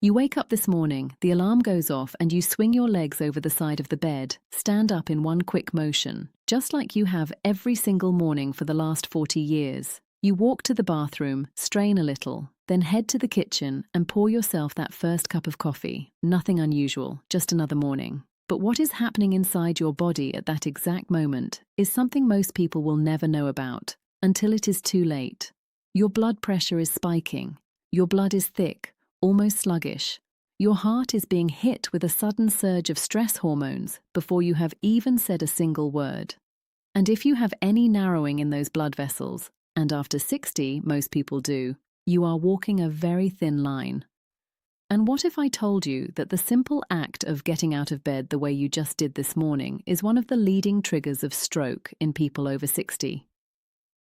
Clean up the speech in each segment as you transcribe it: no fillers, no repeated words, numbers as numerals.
You wake up this morning, the alarm goes off, and you swing your legs over the side of the bed, stand up in one quick motion, just like you have every single morning for the last 40 years. You walk to the bathroom, strain a little, then head to the kitchen and pour yourself that first cup of coffee. Nothing unusual, just another morning. But what is happening inside your body at that exact moment is something most people will never know about, until it is too late. Your blood pressure is spiking. Your blood is thick, almost sluggish. Your heart is being hit with a sudden surge of stress hormones before you have even said a single word. And if you have any narrowing in those blood vessels, and after 60, most people do, you are walking a very thin line. And what if I told you that the simple act of getting out of bed the way you just did this morning is one of the leading triggers of stroke in people over 60?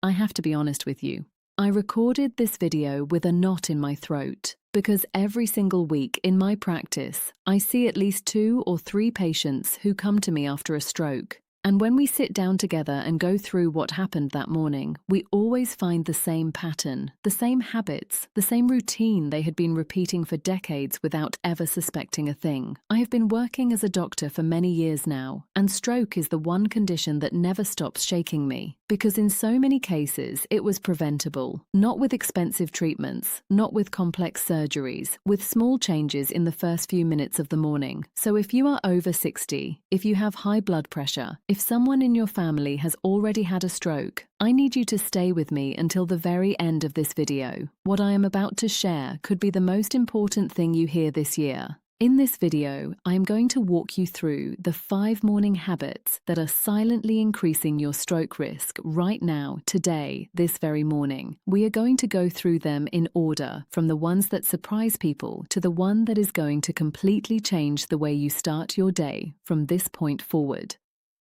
I have to be honest with you. I recorded this video with a knot in my throat because every single week in my practice, I see at least 2 or 3 patients who come to me after a stroke. And when we sit down together and go through what happened that morning, we always find the same pattern, the same habits, the same routine they had been repeating for decades without ever suspecting a thing. I have been working as a doctor for many years now, and stroke is the one condition that never stops shaking me. Because in so many cases, it was preventable, not with expensive treatments, not with complex surgeries, with small changes in the first few minutes of the morning. So if you are over 60, if you have high blood pressure, if someone in your family has already had a stroke, I need you to stay with me until the very end of this video. What I am about to share could be the most important thing you hear this year. In this video, I am going to walk you through the 5 morning habits that are silently increasing your stroke risk right now, today, this very morning. We are going to go through them in order, from the ones that surprise people to the one that is going to completely change the way you start your day from this point forward.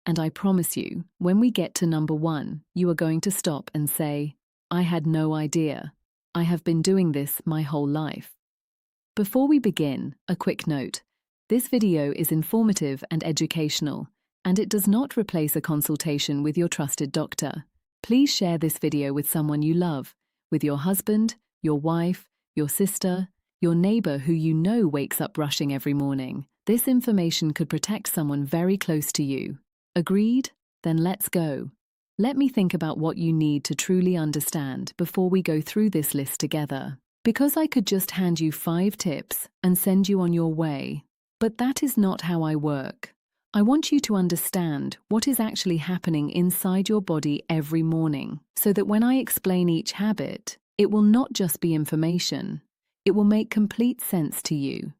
And I promise you, when we get to number 1, you are going to stop and say, I had no idea. I have been doing this my whole life. Before we begin, a quick note. This video is informative and educational, and it does not replace a consultation with your trusted doctor. Please share this video with someone you love, with your husband, your wife, your sister, your neighbor who you know wakes up rushing every morning. This information could protect someone very close to you. Agreed? Then let's go. Let me think about what you need to truly understand before we go through this list together. Because I could just hand you 5 tips and send you on your way, but that is not how I work. I want you to understand what is actually happening inside your body every morning, so that when I explain each habit, it will not just be information. It will make complete sense to you.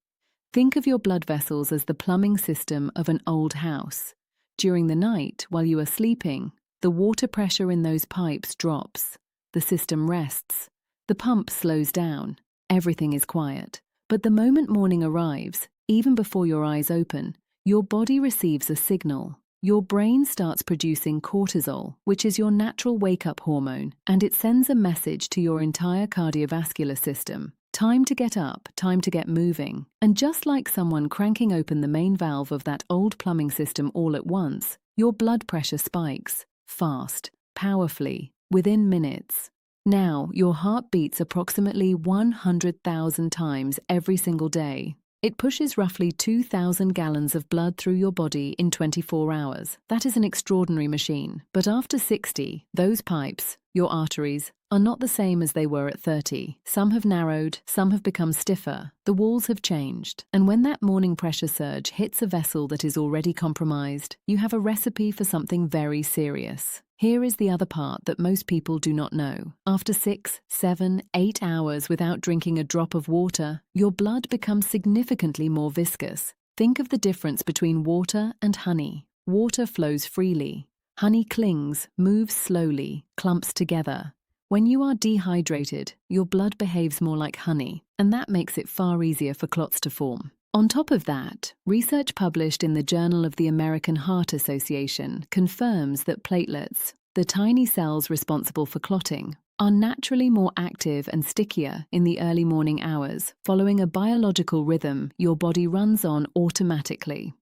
Think of your blood vessels as the plumbing system of an old house. During the night, while you are sleeping, the water pressure in those pipes drops. The system rests. The pump slows down. Everything is quiet. But the moment morning arrives, even before your eyes open, your body receives a signal. Your brain starts producing cortisol, which is your natural wake-up hormone, and it sends a message to your entire cardiovascular system. Time to get up, time to get moving. And just like someone cranking open the main valve of that old plumbing system all at once, your blood pressure spikes, fast, powerfully, within minutes. Now, your heart beats approximately 100,000 times every single day. It pushes roughly 2,000 gallons of blood through your body in 24 hours. That is an extraordinary machine. But after 60, those pipes, your arteries, are not the same as they were at 30. Some have narrowed, some have become stiffer. The walls have changed. And when that morning pressure surge hits a vessel that is already compromised, you have a recipe for something very serious. Here is the other part that most people do not know. After 6, 7, 8 hours without drinking a drop of water, your blood becomes significantly more viscous. Think of the difference between water and honey. Water flows freely. Honey clings, moves slowly, clumps together. When you are dehydrated, your blood behaves more like honey, and that makes it far easier for clots to form. On top of that, research published in the Journal of the American Heart Association confirms that platelets, the tiny cells responsible for clotting, are naturally more active and stickier in the early morning hours, following a biological rhythm your body runs on automatically.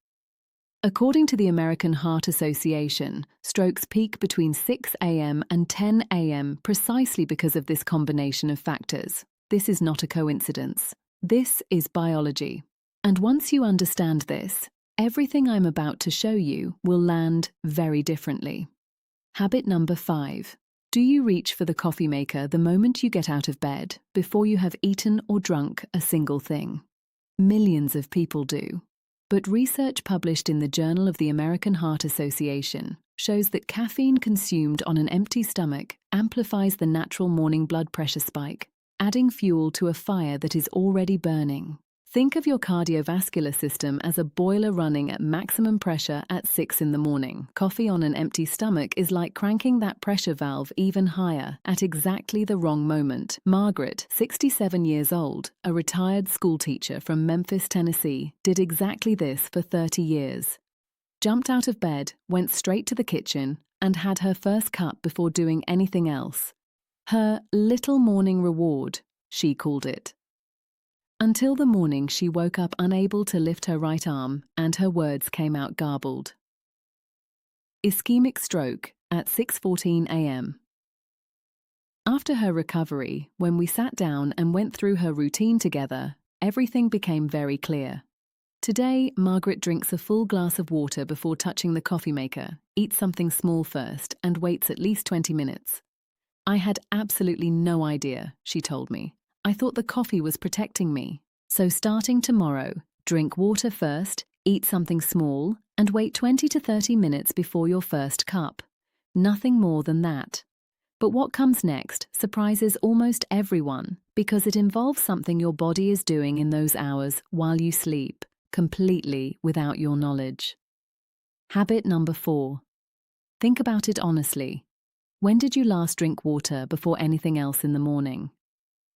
According to the American Heart Association, strokes peak between 6 a.m. and 10 a.m. precisely because of this combination of factors. This is not a coincidence. This is biology. And once you understand this, everything I'm about to show you will land very differently. Habit number 5. Do you reach for the coffee maker the moment you get out of bed, before you have eaten or drunk a single thing? Millions of people do. But research published in the Journal of the American Heart Association shows that caffeine consumed on an empty stomach amplifies the natural morning blood pressure spike, adding fuel to a fire that is already burning. Think of your cardiovascular system as a boiler running at maximum pressure at 6 in the morning. Coffee on an empty stomach is like cranking that pressure valve even higher at exactly the wrong moment. Margaret, 67 years old, a retired schoolteacher from Memphis, Tennessee, did exactly this for 30 years. Jumped out of bed, went straight to the kitchen, and had her first cup before doing anything else. Her little morning reward, she called it. Until the morning she woke up unable to lift her right arm and her words came out garbled. Ischemic stroke at 6:14 a.m. After her recovery, when we sat down and went through her routine together, everything became very clear. Today, Margaret drinks a full glass of water before touching the coffee maker, eats something small first, and waits at least 20 minutes. I had absolutely no idea, she told me. I thought the coffee was protecting me. So starting tomorrow, drink water first, eat something small, and wait 20 to 30 minutes before your first cup. Nothing more than that. But what comes next surprises almost everyone because it involves something your body is doing in those hours while you sleep, completely without your knowledge. Habit number 4. Think about it honestly. When did you last drink water before anything else in the morning?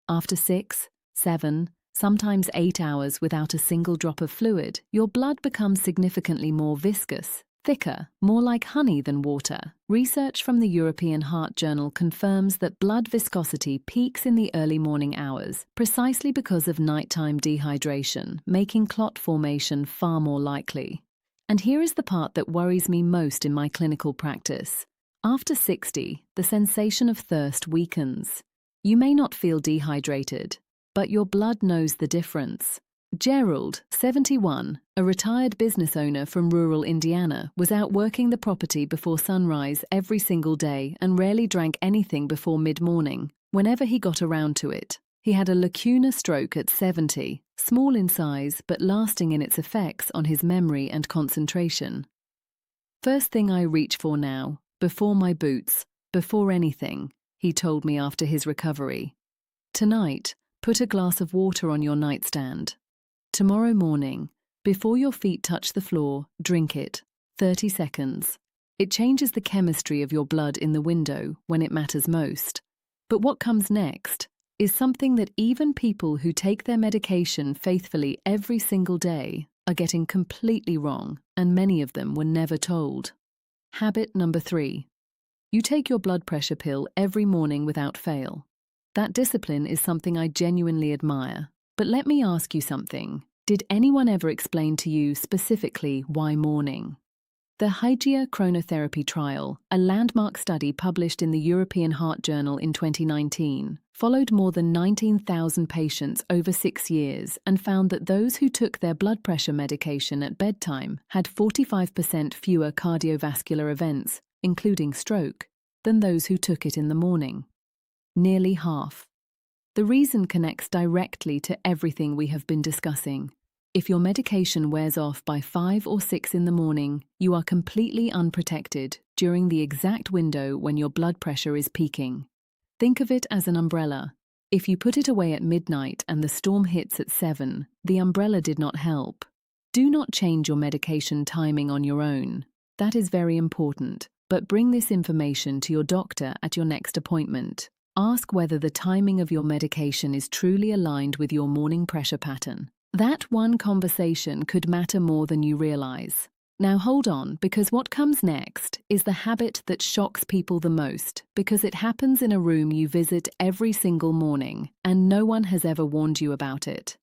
After 6, 7, sometimes 8 hours without a single drop of fluid, your blood becomes significantly more viscous, thicker, more like honey than water. Research from the European Heart Journal confirms that blood viscosity peaks in the early morning hours, precisely because of nighttime dehydration, making clot formation far more likely. And here is the part that worries me most in my clinical practice. After 60, the sensation of thirst weakens. You may not feel dehydrated, but your blood knows the difference. Gerald, 71, a retired business owner from rural Indiana, was out working the property before sunrise every single day and rarely drank anything before mid-morning, whenever he got around to it. He had a lacunar stroke at 70, small in size but lasting in its effects on his memory and concentration. First thing I reach for now, before my boots, before anything, he told me after his recovery. Tonight, put a glass of water on your nightstand. Tomorrow morning, before your feet touch the floor, drink it. 30 seconds. It changes the chemistry of your blood in the window when it matters most. But what comes next is something that even people who take their medication faithfully every single day are getting completely wrong, and many of them were never told. Habit number 3. You take your blood pressure pill every morning without fail. That discipline is something I genuinely admire. But let me ask you something. Did anyone ever explain to you specifically why morning? The Hygia chronotherapy trial, a landmark study published in the European Heart Journal in 2019, followed more than 19,000 patients over 6 years and found that those who took their blood pressure medication at bedtime had 45% fewer cardiovascular events, including stroke, than those who took it in the morning. Nearly half. The reason connects directly to everything we have been discussing. If your medication wears off by 5 or 6 in the morning, you are completely unprotected during the exact window when your blood pressure is peaking. Think of it as an umbrella. If you put it away at midnight and the storm hits at 7, the umbrella did not help. Do not change your medication timing on your own. That is very important, but bring this information to your doctor at your next appointment. Ask whether the timing of your medication is truly aligned with your morning pressure pattern. That one conversation could matter more than you realize. Now hold on, because what comes next is the habit that shocks people the most, because it happens in a room you visit every single morning, and no one has ever warned you about it.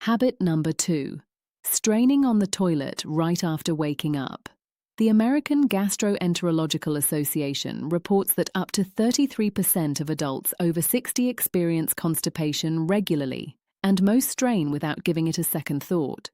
Habit number 2. Straining on the toilet right after waking up. The American Gastroenterological Association reports that up to 33% of adults over 60 experience constipation regularly, and most strain without giving it a second thought.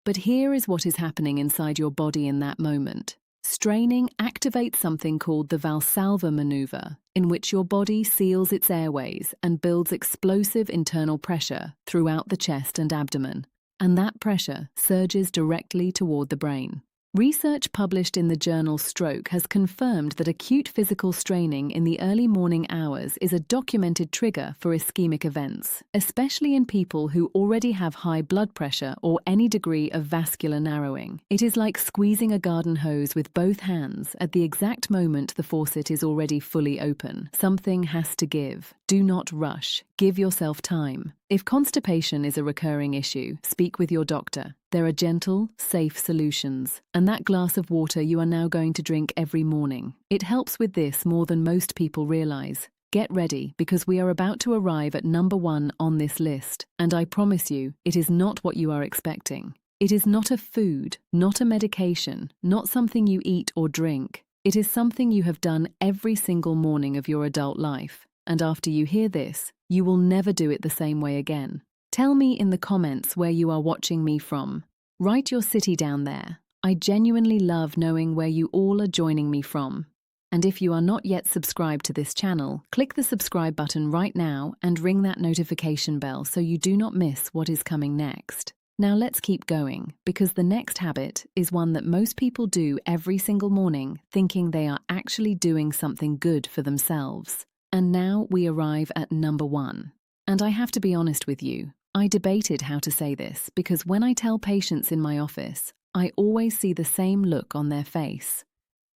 But here is what is happening inside your body in that moment. Straining activates something called the Valsalva maneuver, in which your body seals its airways and builds explosive internal pressure throughout the chest and abdomen. And that pressure surges directly toward the brain. Research published in the journal Stroke has confirmed that acute physical straining in the early morning hours is a documented trigger for ischemic events, especially in people who already have high blood pressure or any degree of vascular narrowing. It is like squeezing a garden hose with both hands at the exact moment the faucet is already fully open. Something has to give. Do not rush. Give yourself time. If constipation is a recurring issue, speak with your doctor. There are gentle, safe solutions. And that glass of water you are now going to drink every morning. It helps with this more than most people realize. Get ready, because we are about to arrive at number 1 on this list. And I promise you, it is not what you are expecting. It is not a food, not a medication, not something you eat or drink. It is something you have done every single morning of your adult life. And after you hear this, you will never do it the same way again. Tell me in the comments where you are watching me from. Write your city down there. I genuinely love knowing where you all are joining me from. And if you are not yet subscribed to this channel, click the subscribe button right now and ring that notification bell so you do not miss what is coming next. Now let's keep going, because the next habit is one that most people do every single morning, thinking they are actually doing something good for themselves. And now we arrive at number 1. And I have to be honest with you, I debated how to say this, because when I tell patients in my office, I always see the same look on their face.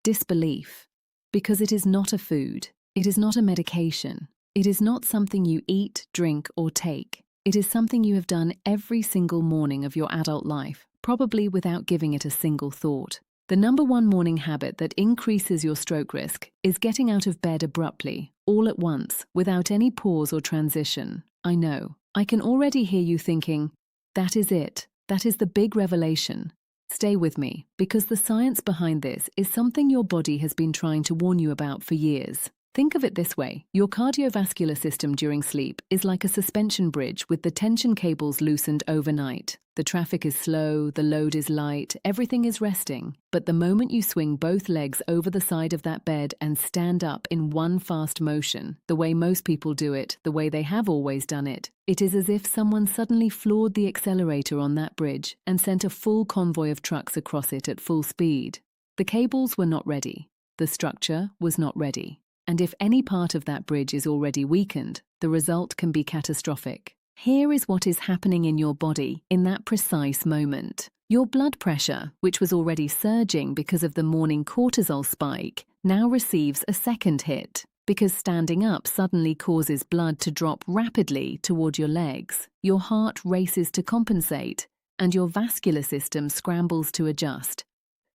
Disbelief. Because it is not a food. It is not a medication. It is not something you eat, drink, or take. It is something you have done every single morning of your adult life, probably without giving it a single thought. The number 1 morning habit that increases your stroke risk is getting out of bed abruptly, all at once, without any pause or transition. I know. I can already hear you thinking, that is it. That is the big revelation. Stay with me, because the science behind this is something your body has been trying to warn you about for years. Think of it this way. Your cardiovascular system during sleep is like a suspension bridge with the tension cables loosened overnight. The traffic is slow, the load is light, everything is resting. But the moment you swing both legs over the side of that bed and stand up in one fast motion, the way most people do it, the way they have always done it, it is as if someone suddenly floored the accelerator on that bridge and sent a full convoy of trucks across it at full speed. The cables were not ready. The structure was not ready. And if any part of that bridge is already weakened, the result can be catastrophic. Here is what is happening in your body in that precise moment. Your blood pressure, which was already surging because of the morning cortisol spike, now receives a second hit, because standing up suddenly causes blood to drop rapidly toward your legs. Your heart races to compensate, and your vascular system scrambles to adjust.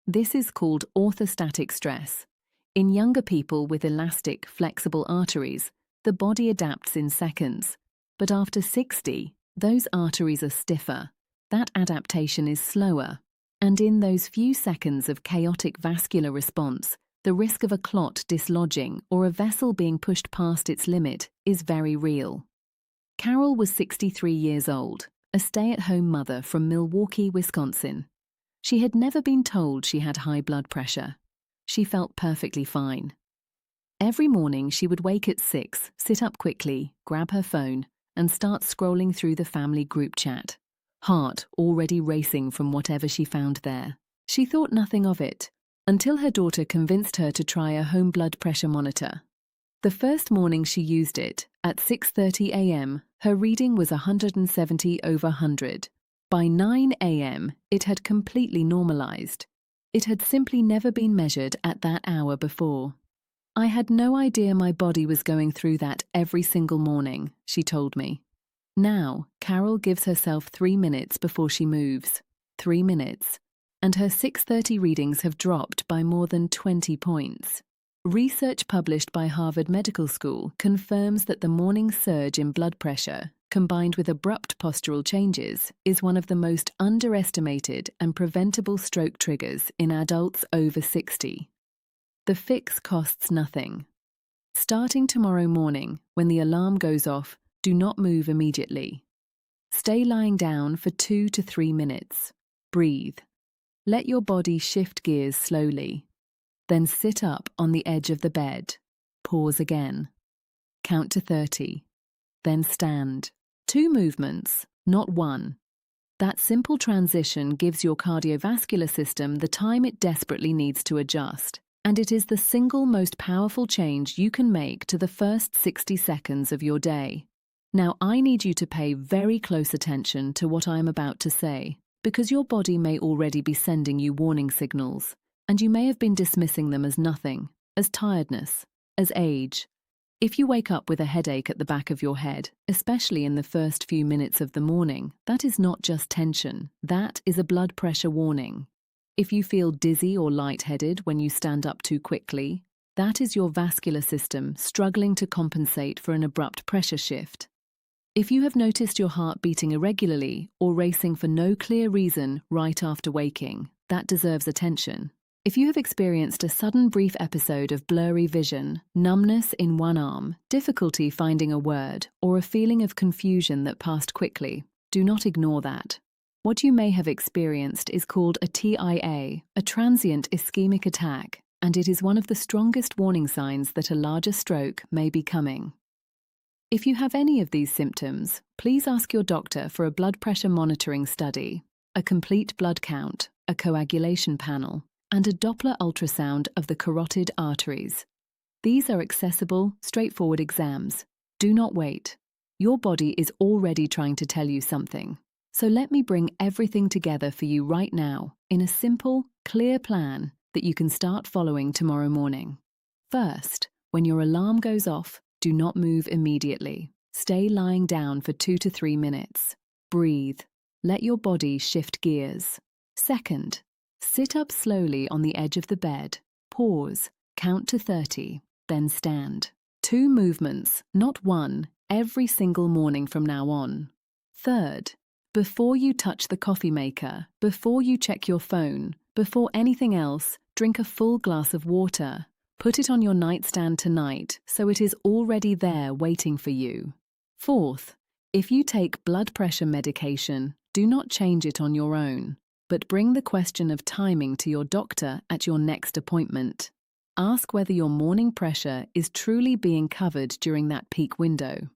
This is called orthostatic stress. In younger people with elastic, flexible arteries, the body adapts in seconds. But after 60, those arteries are stiffer. That adaptation is slower. And in those few seconds of chaotic vascular response, the risk of a clot dislodging or a vessel being pushed past its limit is very real. Carol was 63 years old, a stay-at-home mother from Milwaukee, Wisconsin. She had never been told she had high blood pressure. She felt perfectly fine. Every morning she would wake at 6, sit up quickly, grab her phone, and start scrolling through the family group chat, heart already racing from whatever she found there. She thought nothing of it, until her daughter convinced her to try a home blood pressure monitor. The first morning she used it, at 6:30 a.m., her reading was 170/100. By 9 a.m., it had completely normalized. It had simply never been measured at that hour before. I had no idea my body was going through that every single morning, she told me. Now, Carol gives herself 3 minutes before she moves. 3 minutes. And her 6:30 readings have dropped by more than 20 points. Research published by Harvard Medical School confirms that the morning surge in blood pressure, combined with abrupt postural changes, is one of the most underestimated and preventable stroke triggers in adults over 60. The fix costs nothing. Starting tomorrow morning, when the alarm goes off, do not move immediately. Stay lying down for 2 to 3 minutes. Breathe. Let your body shift gears slowly. Then sit up on the edge of the bed. Pause again. Count to 30. Then stand. 2 movements, not 1. That simple transition gives your cardiovascular system the time it desperately needs to adjust, and it is the single most powerful change you can make to the first 60 seconds of your day. Now, I need you to pay very close attention to what I am about to say, because your body may already be sending you warning signals, and you may have been dismissing them as nothing, as tiredness, as age. If you wake up with a headache at the back of your head, especially in the first few minutes of the morning, that is not just tension, that is a blood pressure warning. If you feel dizzy or lightheaded when you stand up too quickly, that is your vascular system struggling to compensate for an abrupt pressure shift. If you have noticed your heart beating irregularly or racing for no clear reason right after waking, that deserves attention. If you have experienced a sudden brief episode of blurry vision, numbness in one arm, difficulty finding a word, or a feeling of confusion that passed quickly, do not ignore that. What you may have experienced is called a TIA, a transient ischemic attack, and it is one of the strongest warning signs that a larger stroke may be coming. If you have any of these symptoms, please ask your doctor for a blood pressure monitoring study, a complete blood count, a coagulation panel, and a Doppler ultrasound of the carotid arteries. These are accessible, straightforward exams. Do not wait. Your body is already trying to tell you something. So let me bring everything together for you right now in a simple, clear plan that you can start following tomorrow morning. First, when your alarm goes off, do not move immediately. Stay lying down for 2 to 3 minutes. Breathe. Let your body shift gears. Second, sit up slowly on the edge of the bed. Pause. Count to 30. Then stand. 2 movements, not 1, every single morning from now on. Third, before you touch the coffee maker, before you check your phone, before anything else, drink a full glass of water. Put it on your nightstand tonight so it is already there waiting for you. Fourth, if you take blood pressure medication, do not change it on your own, but bring the question of timing to your doctor at your next appointment. Ask whether your morning pressure is truly being covered during that peak window.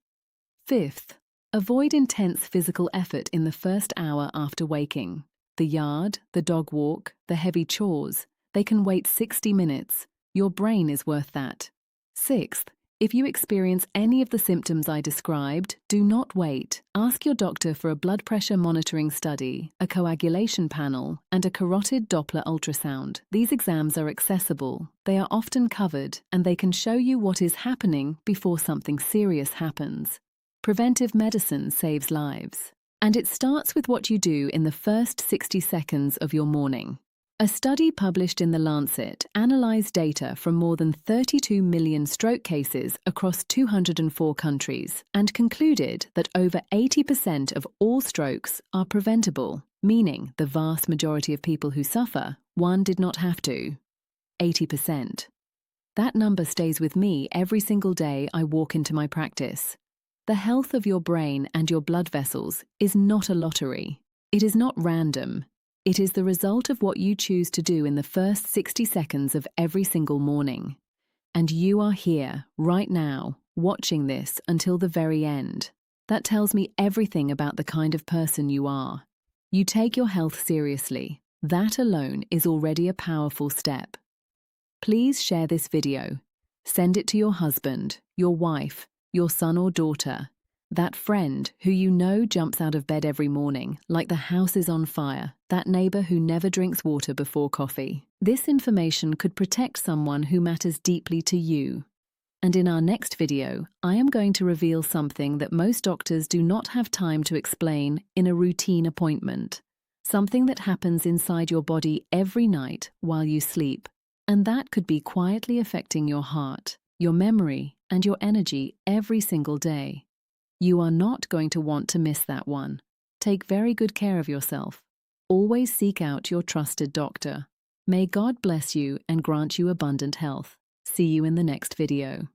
Fifth, avoid intense physical effort in the first hour after waking. The yard, the dog walk, the heavy chores, they can wait 60 minutes. Your brain is worth that. Sixth, if you experience any of the symptoms I described, do not wait. Ask your doctor for a blood pressure monitoring study, a coagulation panel, and a carotid Doppler ultrasound. These exams are accessible, they are often covered, and they can show you what is happening before something serious happens. Preventive medicine saves lives. And it starts with what you do in the first 60 seconds of your morning. A study published in The Lancet analyzed data from more than 32 million stroke cases across 204 countries and concluded that over 80% of all strokes are preventable, meaning the vast majority of people who suffer, one did not have to. 80%. That number stays with me every single day I walk into my practice. The health of your brain and your blood vessels is not a lottery. It is not random. It is the result of what you choose to do in the first 60 seconds of every single morning. And you are here, right now, watching this until the very end. That tells me everything about the kind of person you are. You take your health seriously. That alone is already a powerful step. Please share this video. Send it to your husband, your wife, your son or daughter, that friend who you know jumps out of bed every morning like the house is on fire, that neighbor who never drinks water before coffee. This information could protect someone who matters deeply to you. And in our next video, I am going to reveal something that most doctors do not have time to explain in a routine appointment. Something that happens inside your body every night while you sleep. And that could be quietly affecting your heart, your memory, and your energy every single day. You are not going to want to miss that one. Take very good care of yourself. Always seek out your trusted doctor. May God bless you and grant you abundant health. See you in the next video.